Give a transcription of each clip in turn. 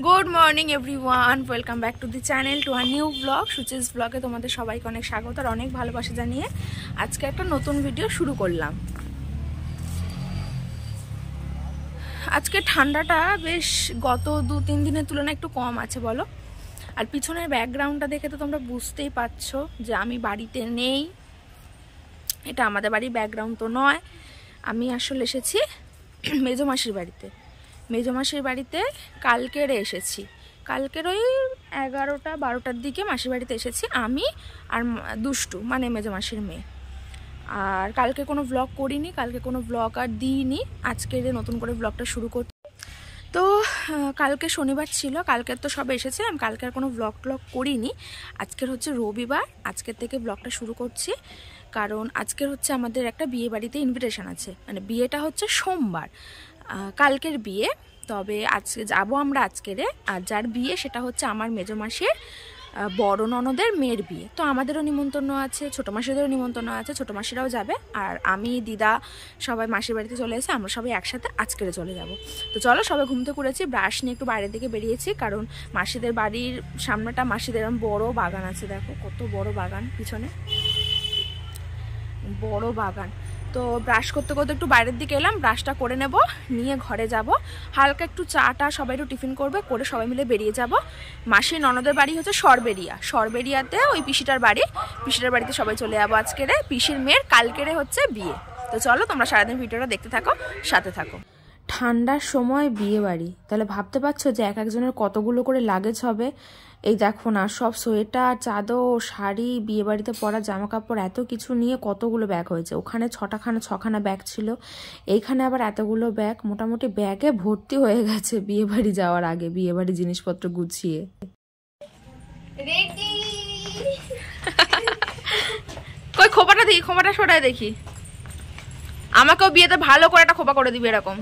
Good morning everyone, welcome back to the channel, to our new blog. Suchi's ব্লগে তোমাদের সবাইকে অনেক স্বাগত আর অনেক ভালোবাসা জানিয়ে আজকে একটা নতুন ভিডিও শুরু করলাম। আজকে ঠান্ডাটা বেশ গত 2-3 দিনের তুলনায় একটু কম আছে বলো। আর পিছনের ব্যাকগ্রাউন্ডটা দেখে তো তোমরা বুঝতেই পারছো যে আমি বাড়িতে নেই। এটা আমাদের বাড়ির ব্যাকগ্রাউন্ড তো নয়, আমি আসলে এসেছি মেজো মাসির বাড়িতে। মেজো মাসির বাড়িতে কালকের এসেছি, কালকের ওই 11টা-12টার দিকে মাসির বাড়িতে এসেছি আমি আর দুষ্টু, মানে মেজো মাসির মেয়ে। আর কালকে কোনো ব্লগ করিনি, কালকে কোনো ব্লগ আর দিইনি। আজকে নতুন করে ব্লগটা শুরু করতে তো কালকে শনিবার ছিল, কালকের তো সব এসেছিলাম, কালকে আর কোনো ব্লগ করিনি। আজকের হচ্ছে রবিবার, আজকের থেকে ব্লগটা শুরু করছি। কারণ আজকের হচ্ছে আমাদের একটা বিয়ে বাড়িতে ইনভিটেশন আছে, মানে বিয়েটা হচ্ছে সোমবার, কালকের বিয়ে। তবে আজকে যাবো আমরা আজকেরে। আর যার বিয়ে সেটা হচ্ছে আমার মেজো মাসির বড় ননদের মেয়ের বিয়ে। তো আমাদেরও নিমন্ত্রণ আছে, ছোটো মাসিদেরও নিমন্ত্রণ আছে, ছোটো মাসিরাও যাবে। আর আমি, দিদা সবাই মাসির বাড়িতে চলে এসে আমরা সবাই একসাথে আজকেরে চলে যাব। তো চলো, সবাই ঘুম থেকে উঠেছি, ব্রাশ নিয়ে একটু বাইরের দিকে বেরিয়েছি। কারণ মাসিদের বাড়ির সামনেটা মাসিদের বড় বাগান আছে, দেখো কত বড় বাগান, পিছনে বড় বাগান। তো ব্রাশ করতে করতে একটু বাইরের দিকে এলাম, ব্রাশটা করে নেব, নিয়ে ঘরে যাব। হালকা একটু চাটা সবাই একটু টিফিন করবে, করে সবাই মিলে বেরিয়ে যাব। মাসির ননদের বাড়ি হচ্ছে সরবেরিয়াতে ওই পিসিটার বাড়িতে সবাই চলে যাবো আজকেরে। পিসির মেয়ের কালকেরে হচ্ছে বিয়ে। তো চলো, তোমরা সারাদিন ভিডিওটা দেখতে থাকো, সাথে থাকো। ঠান্ডার সময় বিয়ে বাড়ি, তাহলে ভাবতে পারছো যে এক একজনের কতগুলো করে লাগেজ হবে। এই দেখো না, সব সোয়েটার, চাদর, শাড়ি, বিয়ে বাড়িতে পরা জামা কাপড়, এত কিছু নিয়ে কতগুলো ব্যাগ হয়েছে। ওখানে 6খানা ব্যাগ ছিল, এইখানে আবার এতগুলো ব্যাগ, মোটামুটি ব্যাগে ভর্তি হয়ে গেছে বিয়ে বাড়ি যাওয়ার আগে, বিয়ে বাড়ি জিনিসপত্র গুছিয়ে। কই খোপাটা দেখি, খোপাটা সরাই দেখি। আমাকেও বিয়েতে ভালো করে একটা খোপা করে দিবে, এরকম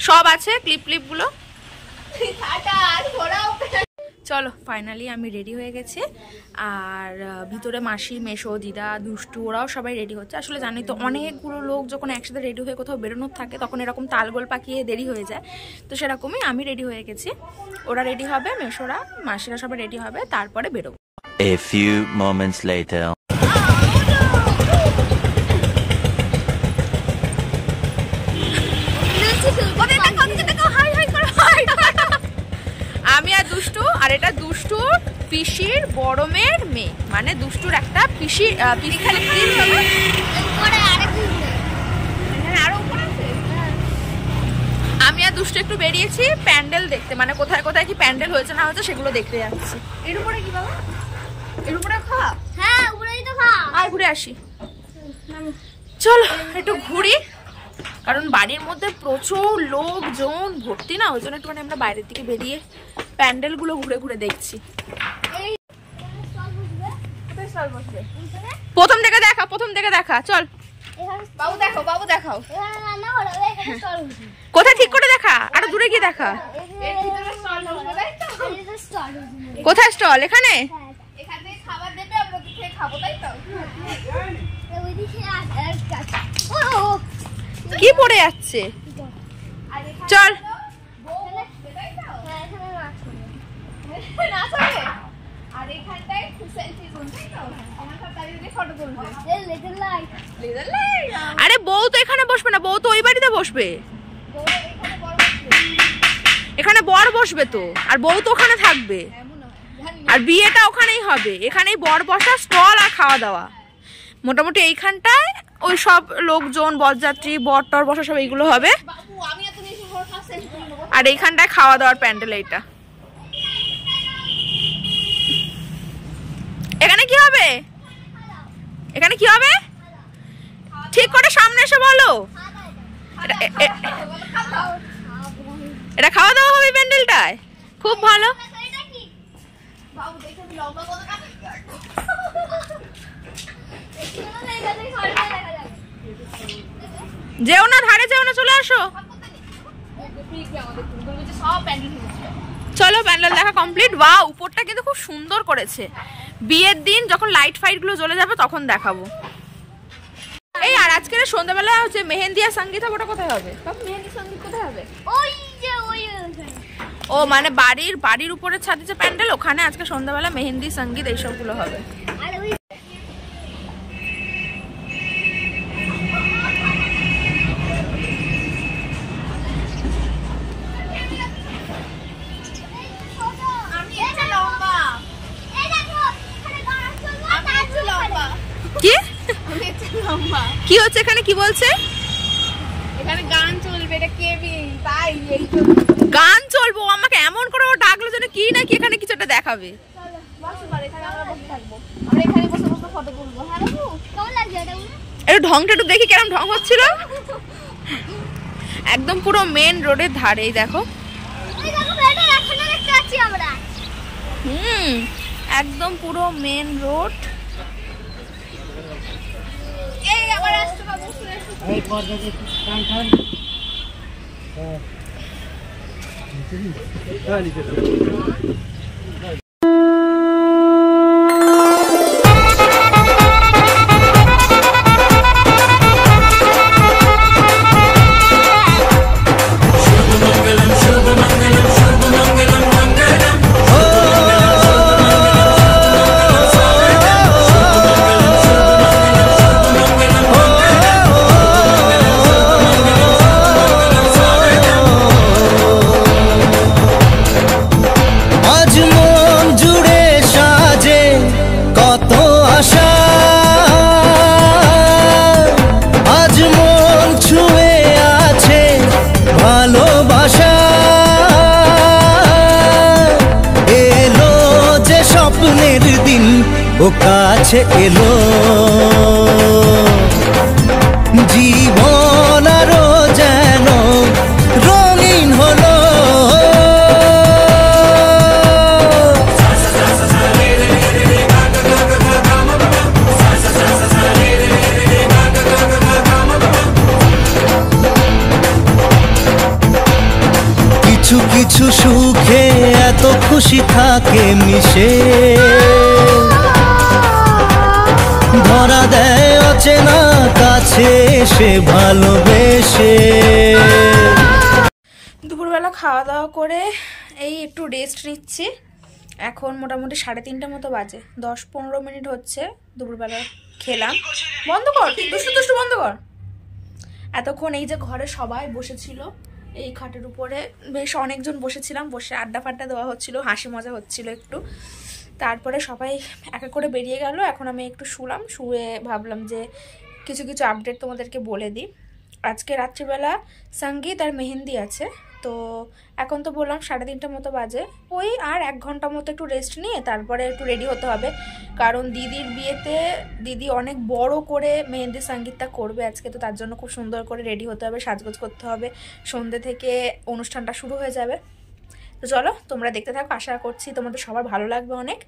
সব আছে ক্লিপ গুলো। চলো, ফাইনালি আমি রেডি হয়ে গেছি। আর ভিতরে মাসি, মেশো, দিদা, দুষ্টু ওরাও সবাই রেডি হচ্ছে। আসলে জানি তো, অনেকগুলো লোক যখন একসাথে রেডি হয়ে কোথাও বেরোনোর থাকে তখন এরকম তালগোল পাকিয়ে দেরি হয়ে যায়। তো সেরকমই আমি রেডি হয়ে গেছি, ওরা রেডি হবে, মেশোরা, মাসিরা সবাই রেডি হবে, তারপরে বেরোবো। A few moments later. আমি আর দুষ্টু, আর এটা দুষ্টুর পিসির বড় মেয়ের মেয়ে, মানে দুষ্টুর একটা পিসি। আমি আর দুষ্টু একটু বেরিয়েছি প্যান্ডেল দেখতে, মানে কোথায় কোথায় কি প্যান্ডেল হয়েছে না হয়েছে সেগুলো দেখতে যাচ্ছি। এর উপরে কি বাবা, এর উপরে খাওয়া? হ্যাঁ, উপরেই তো খাওয়া। আয় ঘুরে আসি, চলো একটু ঘুরি। কারণ বাড়ির মধ্যে প্রচুর লোকজন ভর্তি না, ওই জন্য একটুখানি আমরা বাইরের দিকে বেরিয়ে প্যান্ডেলগুলো ঘুরে ঘুরে দেখছি। প্রথম থেকে দেখা চল। বাবু দেখাও কোথায় ঠিক করে দেখা, আরো দূরে গিয়ে দেখা। কোথায় স্টল? এখানে কি পড়ে যাচ্ছে, চল। আরে বউ তো এখানে বসবে না, বউ তো ওই বাড়িতে বসবে, এখানে বর বসবে তো, আর বউ তো ওখানে থাকবে। আর বিয়েটা ওখানেই হবে, এখানেই বর বসা, স্টল আর খাওয়া দাওয়া। মোটামুটি এইখানটায় ওই সব লোকজন, বরযাত্রী, বর টর বসা সব এইগুলো হবে। আর এইখানটায় খাওয়া দাওয়ার প্যান্ডেল। এইটা এখানে কি হবে, এখানে কি হবে ঠিক করে সামনে এসে বলো। এটা খাওয়া দাওয়া হবে প্যান্ডেলটায়, খুব ভালো। যেও না, ধারে যেও না, চলে আসো। চলো, প্যান্ডেল দেখা কমপ্লিট। বাহ, উপরটা কিন্তু খুব সুন্দর করেছে। বিয়ের দিন যখন লাইট ফাইট গুলো জ্বলে যাবে তখন দেখাবো। এই আর আজকের সন্ধ্যাবেলা হচ্ছে মেহেন্দি আর সঙ্গীত হবে, ওটা কোথায় হবে? মেহেন্দি সঙ্গীত কোথায় হবে? ওই যে ওই ও মানে বাড়ির উপরে ছাদে যে প্যান্ডেল, ওখানে আজকে সন্ধ্যাবেলা মেহেন্দি সঙ্গীত এইসবগুলো হবে। কি কি হচ্ছে এখানে? কি বলছে? এখানে গান চলবে, এটা কেবি, তাই গান চলবো? আমাকে এমন করে ও ডাকলো যেন কি না কি এখানে কিছু একটা দেখাবে। একটু ঢংটা একটু দেখি কেমন ঢং হচ্ছিল। একদম পুরো মেন রোডের ধারেই দেখো। একদম পুরো মেন রোড। ও কাছে এলো জীবন আরো যেন রঙিন হলো। কিছু কিছু সুখে এত খুশি থাকে মিশে, ধরা দেয় অচেনা কাছে সে ভালোবেসে। দুপুরবেলা খাওয়া দাওয়া করে এই একটু রেস্ট নিচ্ছি। এখন মোটামুটি 3:30 মতো বাজে, 10-15 মিনিট হচ্ছে দুপুরবেলা খেলাম। বন্ধ কর, দুষ্টু দুষ্টু বন্ধ কর। এতক্ষণ এই যে ঘরে সবাই বসেছিল এই খাটের উপরে, বেশ অনেকজন বসেছিলাম, বসে আড্ডা ফাড্ডা দেওয়া হচ্ছিল, হাসি মজা হচ্ছিল একটু। তারপরে সবাই এক এক করে বেরিয়ে গেল। এখন আমি একটু শুলাম, শুয়ে ভাবলাম যে কিছু কিছু আপডেট তোমাদেরকে বলে দিই। আজকে রাত্রিবেলা সঙ্গীত আর মেহেন্দি আছে, তো এখন তো বললাম 3:30 মতো বাজে। ওই আর 1 ঘন্টা মতো একটু রেস্ট নিয়ে তারপরে একটু রেডি হতে হবে, কারণ দিদির বিয়েতে দিদি অনেক বড় করে মেহেন্দি সঙ্গীতটা করবে আজকে, তো তার জন্য খুব সুন্দর করে রেডি হতে হবে, সাজগোজ করতে হবে। সন্ধ্যে থেকে অনুষ্ঠানটা শুরু হয়ে যাবে। তো চলো তোমরা দেখতে থাকো, আশা করছি তোমাদের সবার ভালো লাগবে অনেক।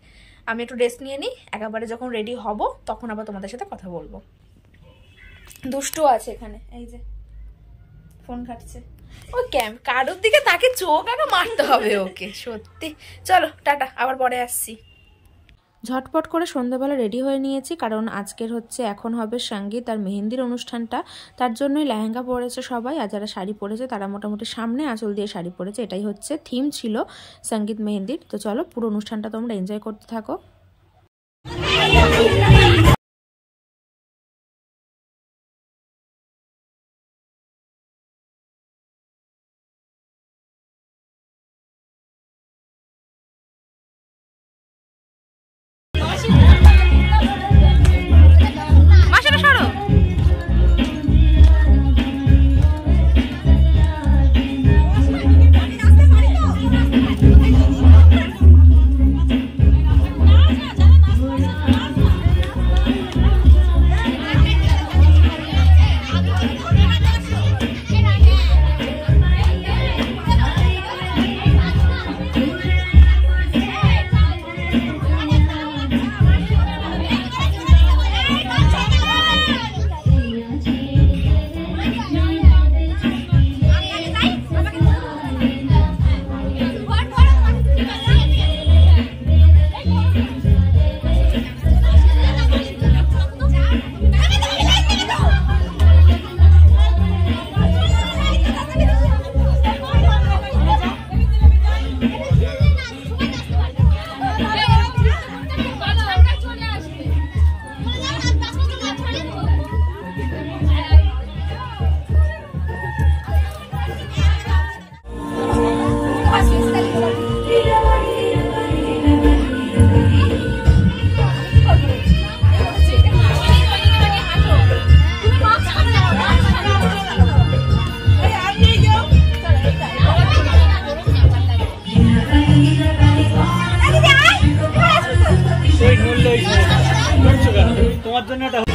আমি একটু রেস্ট নিয়ে নিই, একেবারে যখন রেডি হব তখন আবার তোমাদের সাথে কথা বলবো। দুষ্টু আছে এখানে, এই যে ফোন ঘাটছে। ও কারোর দিকে তাকে চোখ আগে মারতে হবে ওকে, সত্যি। চলো টাটা, আবার পরে আসছি। ঝটপট করে সন্ধ্যাবেলা রেডি হয়ে নিয়েছি, কারণ আজকের হচ্ছে এখন হবে সঙ্গীত আর মেহেন্দির অনুষ্ঠানটা। তার জন্যই লেহেঙ্গা পরেছে সবাই, আর যারা শাড়ি পরেছে তারা মোটামুটি সামনে আঁচল দিয়ে শাড়ি পরেছে। এটাই হচ্ছে থিম ছিল সঙ্গীত মেহেন্দির। তো চলো পুরো অনুষ্ঠানটা তোমরা এনজয় করতে থাকো। ঘটনাটা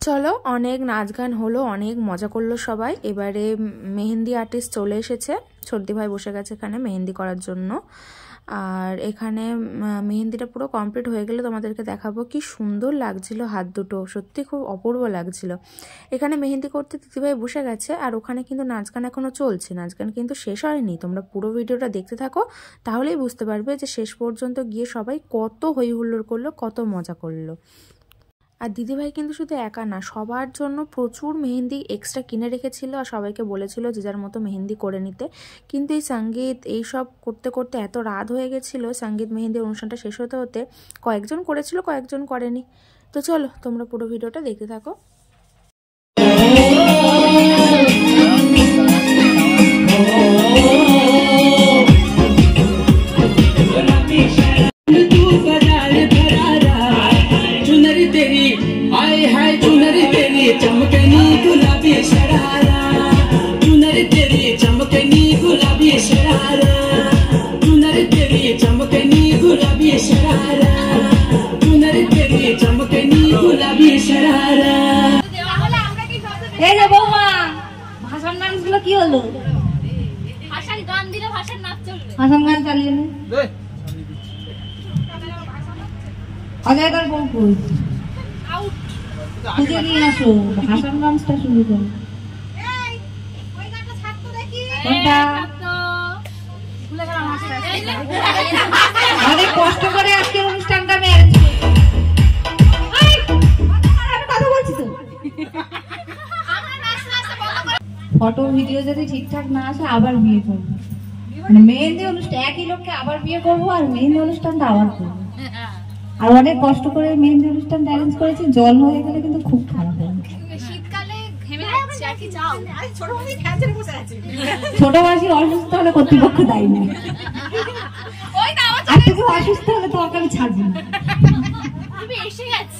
চলো, অনেক নাচ গান হলো, অনেক মজা করলো সবাই। এবারে মেহেন্দি আর্টিস্ট চলে এসেছে, সর্দি ভাই বসে গেছে এখানে মেহেন্দি করার জন্য। আর এখানে মেহেন্দিটা পুরো কমপ্লিট হয়ে গেলে তোমাদেরকে দেখাবো। কি সুন্দর লাগছিল হাত দুটো, সত্যি খুব অপূর্ব লাগছিল। এখানে মেহেন্দি করতে দিদিভাই বসে গেছে, আর ওখানে কিন্তু নাচ গান এখনও চলছে, নাচ গান কিন্তু শেষ হয়নি। তোমরা পুরো ভিডিওটা দেখতে থাকো, তাহলেই বুঝতে পারবে যে শেষ পর্যন্ত গিয়ে সবাই কত হই হুল্লোড় করলো, কত মজা করলো। আর দিদিভাই কিন্তু শুধু একা না, সবার জন্য প্রচুর মেহেন্দি এক্সট্রা কিনে রেখেছিল, আর সবাইকে বলেছিল যে যার মতো মেহেন্দি করে নিতে। কিন্তু এই সঙ্গীত এইসব করতে করতে এত রাত হয়ে গেছিলো, সঙ্গীত মেহেন্দির অনুষ্ঠানটা শেষ হতে হতে কয়েকজন করেছিল, কয়েকজন করেনি। তো চলো, তোমরা পুরো ভিডিওটা দেখতে থাকো। चमकनी गुलाबी शरारा चुनर तेरी चमकनी गुलाबी शरारा चुनर तेरी चमकनी गुलाबी शरारा चुनर तेरी चमकनी गुलाबी शरारा। এই যে বৌমা, ভাষণ নাচগুলো কি হলো? ভাষণ গান দিলে ভাষণ নাচ চলবে, ভাষণ গান চালিয়ে নে। অজয় কর বউ কই খুঁজে নিয়ে আসো, ভাষণ গানটা শুরু করো। ওই গানটা ছাড়তো দেখি, কোনটা? ভুলে গেলাম। অনেক কষ্ট করে আজকে অনুষ্ঠানটা আমি অ্যারেঞ্জ করেছি। আমি কথা বলছি তো। ফটো ভিডিও যদি ঠিকঠাক না আসে আবার বিয়ে করবো, মানে মেহেন্দি অনুষ্ঠান একই লোককে আবার বিয়ে করবো, আর মেহেন্দি অনুষ্ঠানটা আবার করবো। আর অনেক কষ্ট করে মেহেন্দি অনুষ্ঠান অ্যারেঞ্জ করেছি, জল হয়ে গেলে কিন্তু খুব খারাপ হবে। শীতকালে ঘেমে যাচ্ছে, আর কি চাও? ছোট মাসি ফ্যানের বসে আছে, ছোট মাসি অসুস্থ হলে কর্তৃপক্ষ দায়ী না। ওই না, আর তুমি অসুস্থ হলে তোমাকে আমি ছাড়বো না। তুমি এসে গেছো।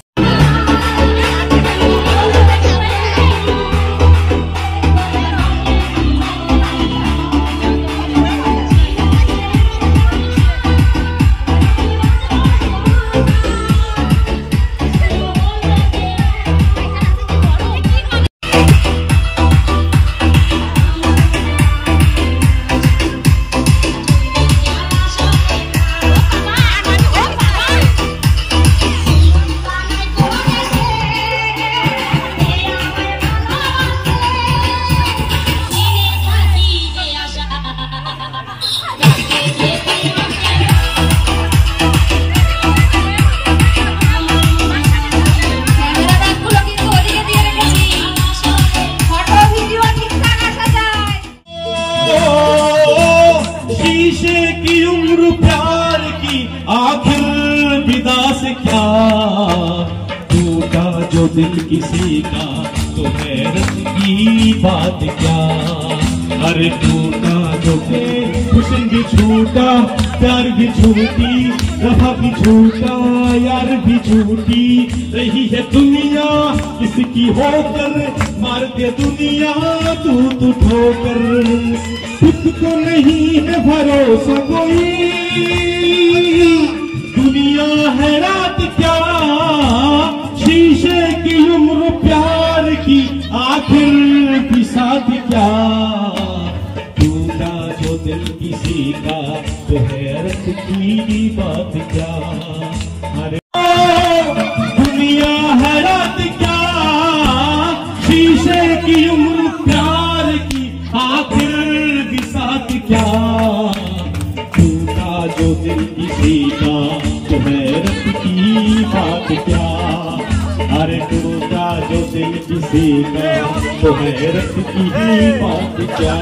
क्या, टूटा जो दिल किसी का तो हैरत की बात क्या। अरे टूटा जो हुस्न भी छूटा, प्यार भी छूटी, वफा भी छूटा, यार भी छूटी। रही है दुनिया किसकी होकर, मार दे दुनिया तू ठोकर। खुद को नहीं है भरोसा कोई, दुनिया है रात क्या, शीशे की उम्र प्यार की आखिर भी साथ क्या। टूटा जो दिल किसी का तो हैरत की बात क्या। अरे दुनिया है रात क्या, शीशे की उम्र प्यार की आखिर भी साथ क्या। टूटा जो दिल किसी का तो हैरत की बात क्या। अरे टूटा जो दिल किसी का तो हैरत की बात क्या।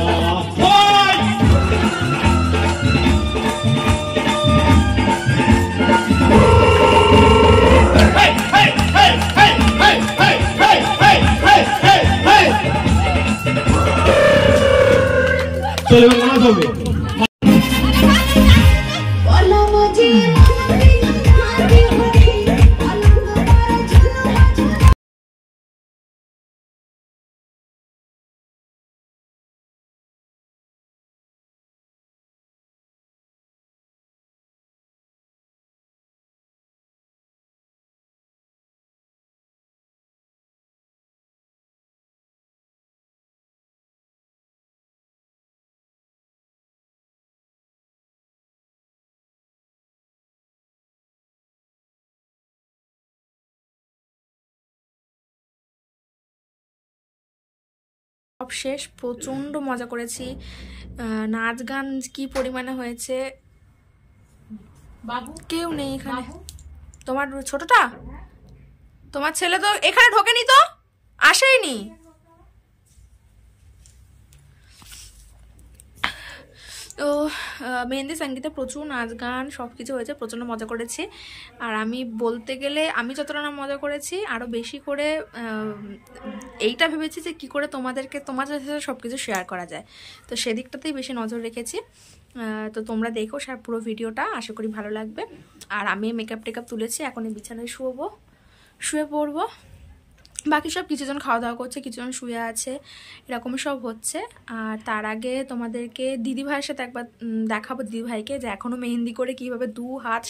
चलो नाच हो गए। সব শেষ, প্রচণ্ড মজা করেছি। নাচ গান কি পরিমাণে হয়েছে, বাবু কেউ নেই এখানে। তোমার ছোটটা, তোমার ছেলে তো এখানে ঢোকেনি, তো আসেইনি। তো মেহেন্দি সঙ্গীতে প্রচুর নাচ গান সব কিছু হয়েছে, প্রচণ্ড মজা করেছি। আর আমি বলতে গেলে আমি যতটা না মজা করেছি, আরও বেশি করে এইটা ভেবেছি যে কী করে তোমাদের সাথে সব কিছু শেয়ার করা যায়। তো সেদিকটাতেই বেশি নজর রেখেছি। তো তোমরা দেখো পুরো ভিডিওটা, আশা করি ভালো লাগবে। আর আমি মেকআপ টেকআপ তুলেছি, এখন এই বিছানায় শুয়ে পড়বো। বাকি সব কিছুজন খাওয়া দাওয়া করছে, কিছুজন শুয়ে আছে, এরকম সব হচ্ছে। আর তার আগে তোমাদেরকে দিদিভাইয়ের সাথে একবার দেখাবো, দিদিভাইকে যে এখনও মেহেন্দি করে কীভাবে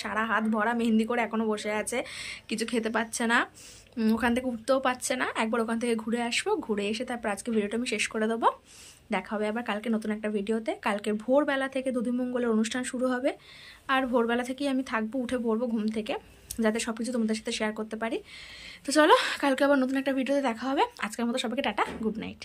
সারা হাত ভরা মেহেন্দি করে এখনও বসে আছে, কিছু খেতে পাচ্ছে না, ওখান থেকে উঠতেও পারছে না। একবার ওখান থেকে ঘুরে আসবো, ঘুরে এসে তারপর আজকে ভিডিওটা আমি শেষ করে দেবো। দেখা হবে আবার কালকে নতুন একটা ভিডিওতে। কালকের ভোরবেলা থেকে দধিমঙ্গলের অনুষ্ঠান শুরু হবে, আর ভোরবেলা থেকেই আমি থাকবো, উঠে পড়বো ঘুম থেকে, যাতে সব কিছু তোমাদের সাথে শেয়ার করতে পারি। তো চলো, কালকে আবার নতুন একটা ভিডিওতে দেখা হবে। আজকের মতো সবাইকে টাটা, গুড নাইট।